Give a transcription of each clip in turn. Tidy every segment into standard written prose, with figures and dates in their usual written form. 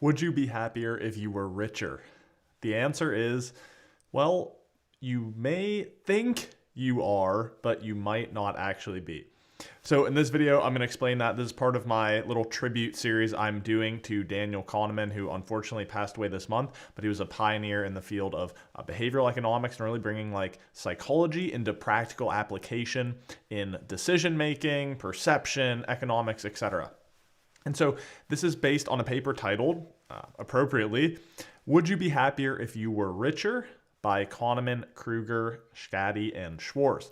Would you be happier if you were richer? The answer is, well, you may think you are, but you might not actually be. So in this video, I'm going to explain that. This is part of my little tribute series I'm doing to Daniel Kahneman, who unfortunately passed away this month, but he was a pioneer in the field of behavioral economics and really bringing like psychology into practical application in decision making, perception, economics, etc. And so this is based on a paper titled, appropriately, Would You Be Happier If You Were Richer? By Kahneman, Krueger, Schkade, and Schwarz.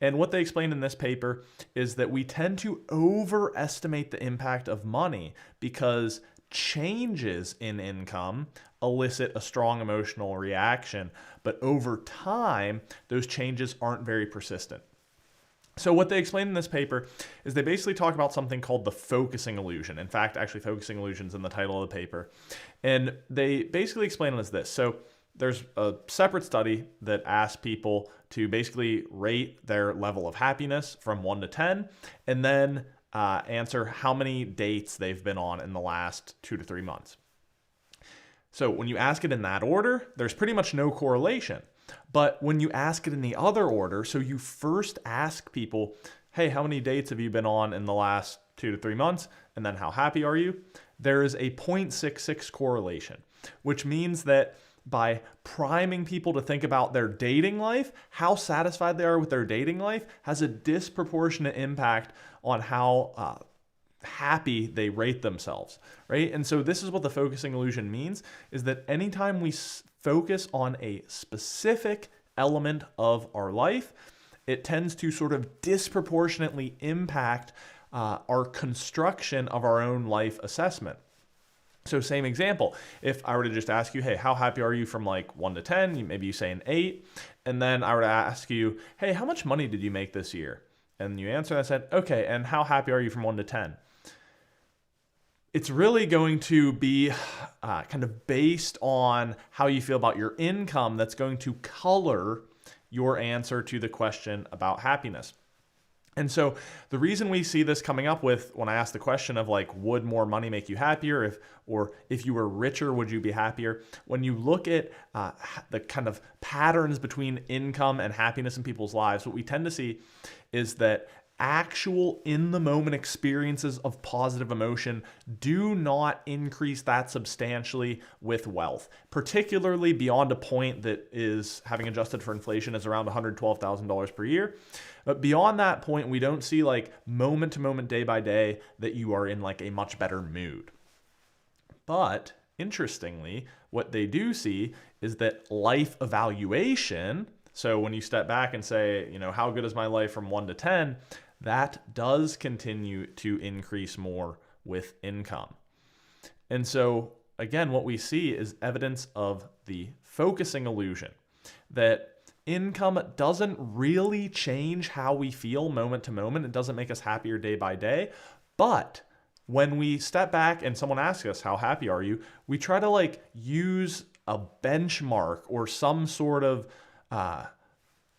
And what they explain in this paper is that we tend to overestimate the impact of money because changes in income elicit a strong emotional reaction, but over time, those changes aren't very persistent. So what they explain in this paper is they basically talk about something called the focusing illusion. In fact, actually focusing illusion is in the title of the paper. And they basically explain it as this. So there's a separate study that asks people to basically rate their level of happiness from 1 to 10, and then answer how many dates they've been on in the last 2 to 3 months. So when you ask it in that order, there's pretty much no correlation. But when you ask it in the other order, so you first ask people, hey, how many dates have you been on in the last 2 to 3 months? And then how happy are you? There is a 0.66 correlation, which means that by priming people to think about their dating life, how satisfied they are with their dating life has a disproportionate impact on how happy they rate themselves, right? And so this is what the focusing illusion means, is that anytime we focus on a specific element of our life, it tends to sort of disproportionately impact our construction of our own life assessment. So same example, if I were to just ask you, hey, how happy are you from like 1 to 10? Maybe you say an 8. And then I were to ask you, hey, how much money did you make this year? And you answer and I said, okay, and how happy are you from 1 to 10? It's really going to be kind of based on how you feel about your income that's going to color your answer to the question about happiness. And so the reason we see this coming up with when I ask the question of like, would more money make you happier? Or if you were richer, would you be happier? When you look at the kind of patterns between income and happiness in people's lives, what we tend to see is that actual in-the-moment experiences of positive emotion do not increase that substantially with wealth, particularly beyond a point that is, having adjusted for inflation, is around $112,000 per year. But beyond that point, we don't see like moment to moment, day by day, that you are in like a much better mood. But interestingly, what they do see is that life evaluation, so when you step back and say, you know, how good is my life from 1 to 10, that does continue to increase more with income. And so again, what we see is evidence of the focusing illusion, that income doesn't really change how we feel moment to moment. It doesn't make us happier day by day. But when we step back and someone asks us, how happy are you? We try to like use a benchmark or some sort of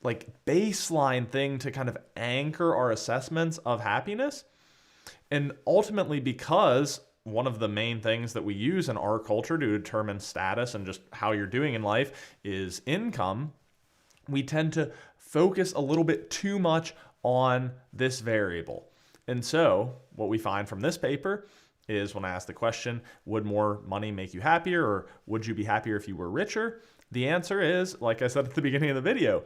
like baseline thing to kind of anchor our assessments of happiness. And ultimately, because one of the main things that we use in our culture to determine status and just how you're doing in life is income, we tend to focus a little bit too much on this variable. And so what we find from this paper is when I ask the question, would more money make you happier, or would you be happier if you were richer? The answer is, like I said at the beginning of the video,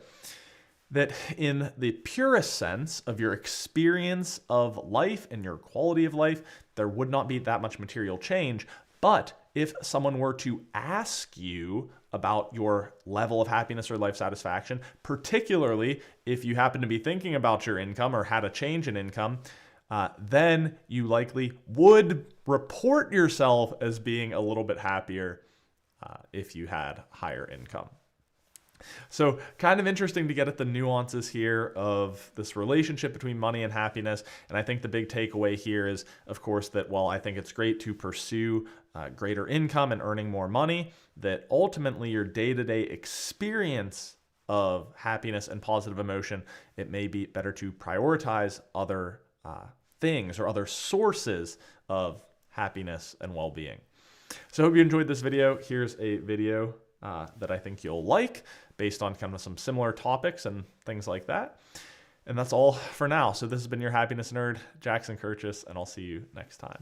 that in the purest sense of your experience of life and your quality of life, there would not be that much material change. But if someone were to ask you about your level of happiness or life satisfaction, particularly if you happen to be thinking about your income or had a change in income, then you likely would report yourself as being a little bit happier if you had higher income. So kind of interesting to get at the nuances here of this relationship between money and happiness. And I think the big takeaway here is, of course, that while I think it's great to pursue greater income and earning more money, that ultimately your day-to-day experience of happiness and positive emotion, it may be better to prioritize other things or other sources of happiness and well-being. So I hope you enjoyed this video. Here's a video that I think you'll like based on kind of some similar topics and things like that. And that's all for now. So this has been your happiness nerd, Jackson Kirchis, and I'll see you next time.